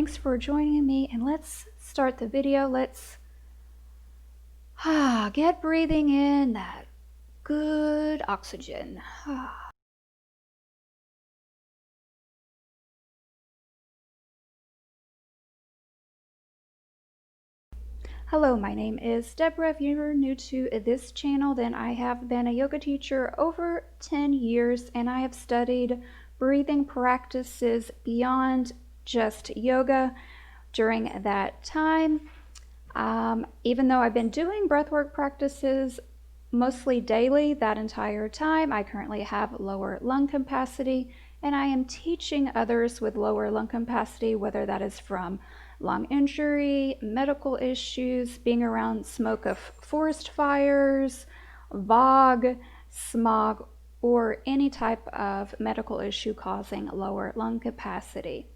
Thanks for joining me, and let's start the video. Let's get breathing in that good oxygen. Hello, my name is Debra. If you're new to this channel, then I have been a yoga teacher over 10 years, and I have studied breathing practices beyond just yoga during that time. Even though I've been doing breathwork practices mostly daily that entire time, I currently have lower lung capacity, and I am teaching others with lower lung capacity, whether that is from lung injury, medical issues, being around smoke of forest fires, fog, smog, or any type of medical issue causing lower lung capacity.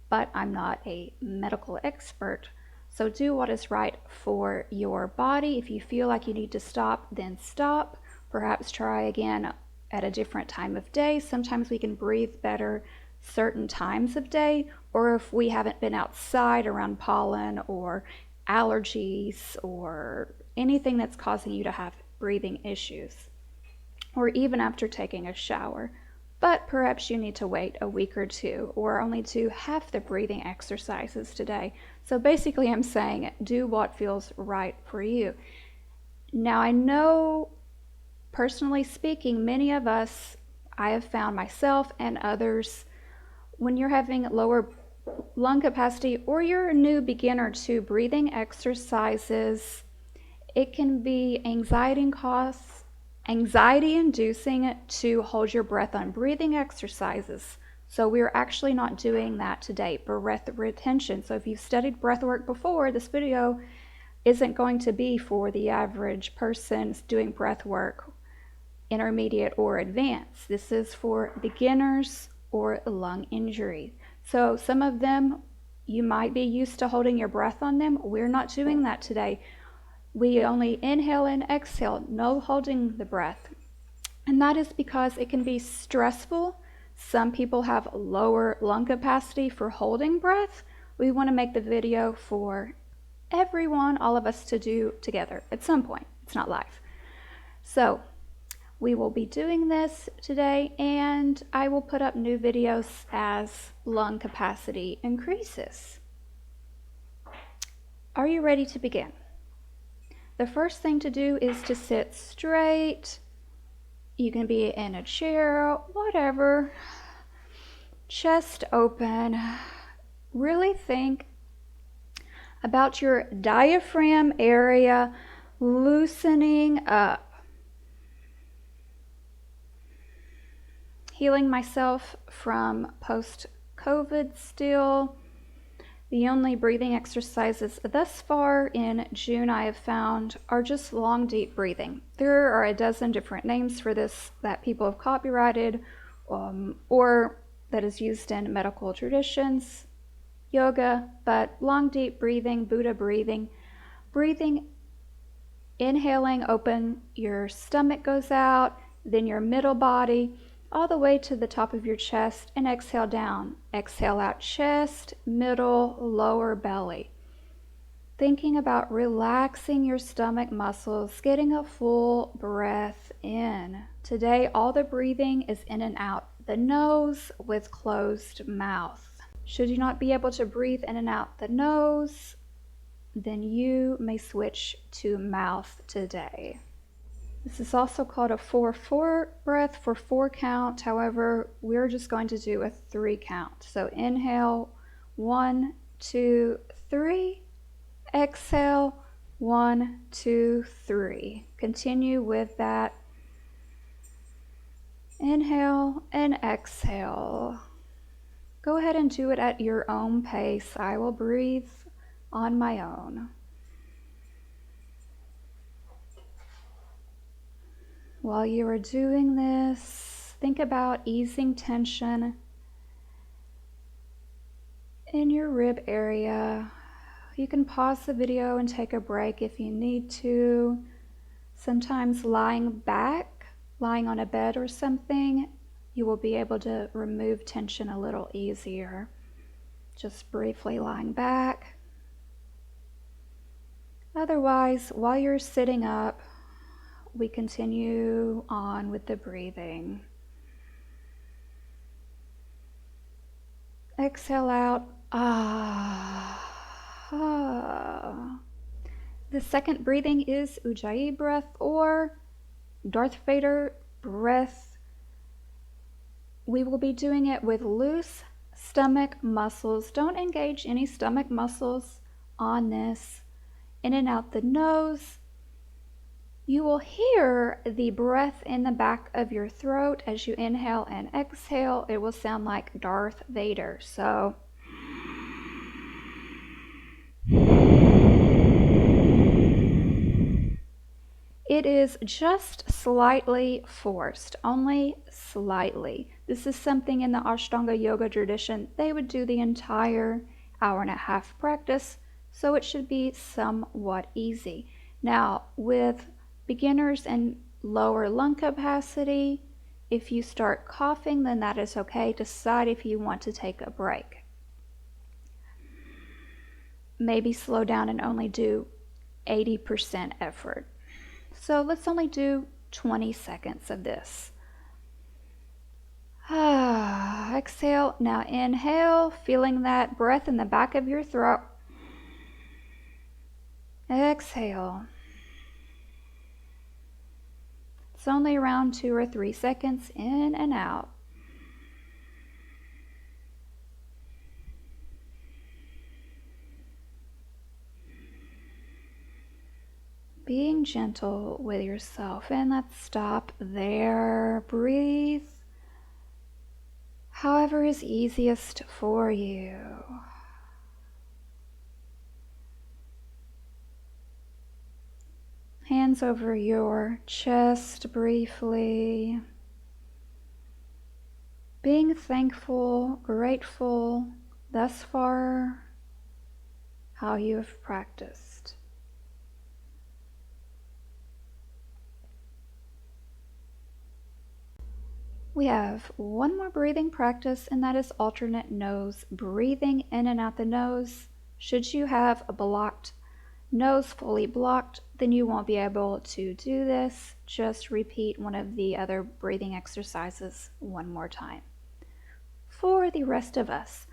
But I'm not a medical expert. So do what is right for your body. If you feel like you need to stop, then stop. Perhaps try again at a different time of day. Sometimes we can breathe better certain times of day, or if we haven't been outside around pollen or allergies or anything that's causing you to have breathing issues, or even after taking a shower. But perhaps you need to wait a week or two, or only do half the breathing exercises today. So basically I'm saying do what feels right for you. Now I know, personally speaking, many of us, I have found myself and others, when you're having lower lung capacity or you're a new beginner to breathing exercises, it can be anxiety-inducing to hold your breath on breathing exercises. So we're actually not doing that today, breath retention. So if you've studied breath work before, this video isn't going to be for the average person doing breath work, intermediate or advanced. This is for beginners or lung injury. So some of them, you might be used to holding your breath on them. We're not doing that today. We only inhale and exhale, no holding the breath. And that is because it can be stressful. Some people have lower lung capacity for holding breath. We want to make the video for everyone, all of us, to do together at some point. It's not live. So we will be doing this today, and I will put up new videos as lung capacity increases. Are you ready to begin? The first thing to do is to sit straight. You can be in a chair, whatever. Chest open. Really think about your diaphragm area loosening up. Healing myself from post-COVID still. The only breathing exercises thus far in June I have found are just long, deep breathing. There are a dozen different names for this that people have copyrighted or that is used in medical traditions, yoga, but long, deep breathing, Buddha breathing, inhaling, open, your stomach goes out, then your middle body, all the way to the top of your chest, and exhale down. Exhale out, chest, middle, lower belly. Thinking about relaxing your stomach muscles, getting a full breath in. Today, all the breathing is in and out the nose with closed mouth. Should you not be able to breathe in and out the nose, then you may switch to mouth today. This is also called a 4-4 breath for 4 count. However, we're just going to do a 3 count. So inhale, 1, 2, 3. Exhale, 1, 2, 3. Continue with that. Inhale and exhale. Go ahead and do it at your own pace. I will breathe on my own. While you are doing this, think about easing tension in your rib area. You can pause the video and take a break if you need to. Sometimes lying back, lying on a bed or something, you will be able to remove tension a little easier. just briefly lying back. Otherwise, while you're sitting up, we continue on with the breathing. Exhale out. The second breathing is Ujjayi breath, or Darth Vader breath. We will be doing it with loose stomach muscles. Don't engage any stomach muscles on this. In and out the nose. You will hear the breath in the back of your throat as you inhale and exhale. It will sound like Darth Vader. So it is just slightly forced, only slightly. This is something in the Ashtanga yoga tradition. They would do the entire hour-and-a-half practice, so it should be somewhat easy. Now, with beginners and lower lung capacity, if you start coughing, then that is okay. Decide if you want to take a break. Maybe slow down and only do 80% effort. So let's only do 20 seconds of this. Exhale. Now inhale, feeling that breath in the back of your throat. Exhale. It's only around 2 or 3 seconds in and out. Being gentle with yourself. And let's stop there. Breathe however is easiest for you. Hands over your chest briefly. Being thankful, grateful thus far how you have practiced. We have one more breathing practice, and that is alternate nose breathing in and out the nose. Should you have a blocked nose, fully blocked, then you won't be able to do this. Just repeat one of the other breathing exercises one more time. For the rest of us,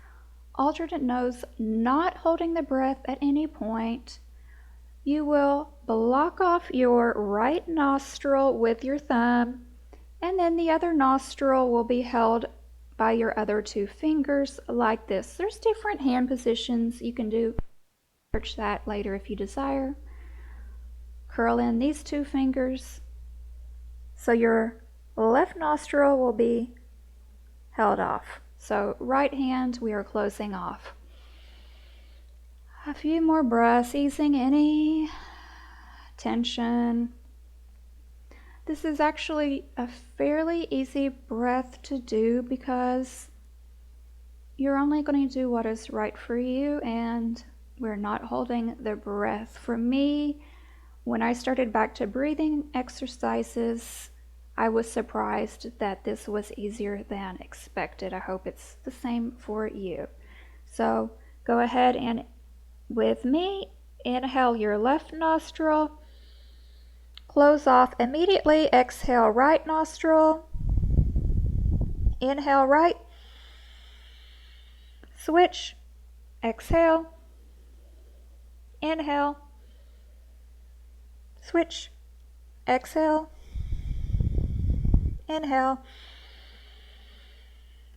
alternate nose, not holding the breath at any point. You will block off your right nostril with your thumb, and then the other nostril will be held by your other 2 fingers like this. There's different hand positions you can do. Search that later if you desire. Curl in these 2 fingers. So your left nostril will be held off. So right hand, we are closing off. A few more breaths, easing any tension. This is actually a fairly easy breath to do because you're only going to do what is right for you, and we're not holding the breath. For me, when I started back to breathing exercises, I was surprised that this was easier than expected. I hope it's the same for you. So go ahead and with me, inhale your left nostril. Close off immediately. Exhale right nostril. Inhale right. Switch. Exhale. Inhale. Switch. Exhale. Inhale.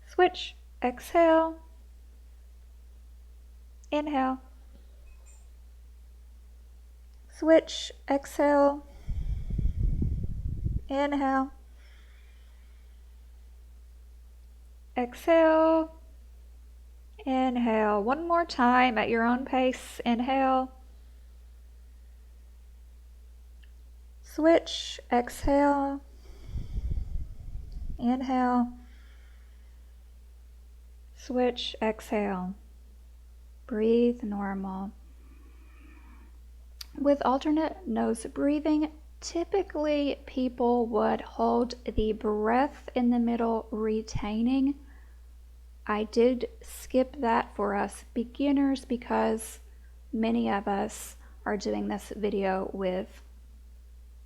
Switch. Exhale. Inhale. Switch. Exhale. Inhale. Exhale. Inhale. One more time at your own pace. Inhale. Switch. Exhale. Inhale. Switch. Exhale. Breathe normal. With alternate nose breathing, typically people would hold the breath in the middle, retaining I did skip that for us beginners because many of us are doing this video with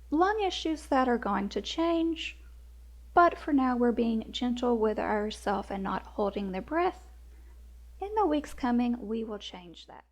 lung issues that are going to change, but for now we're being gentle with ourselves and not holding the breath. In the weeks coming, we will change that.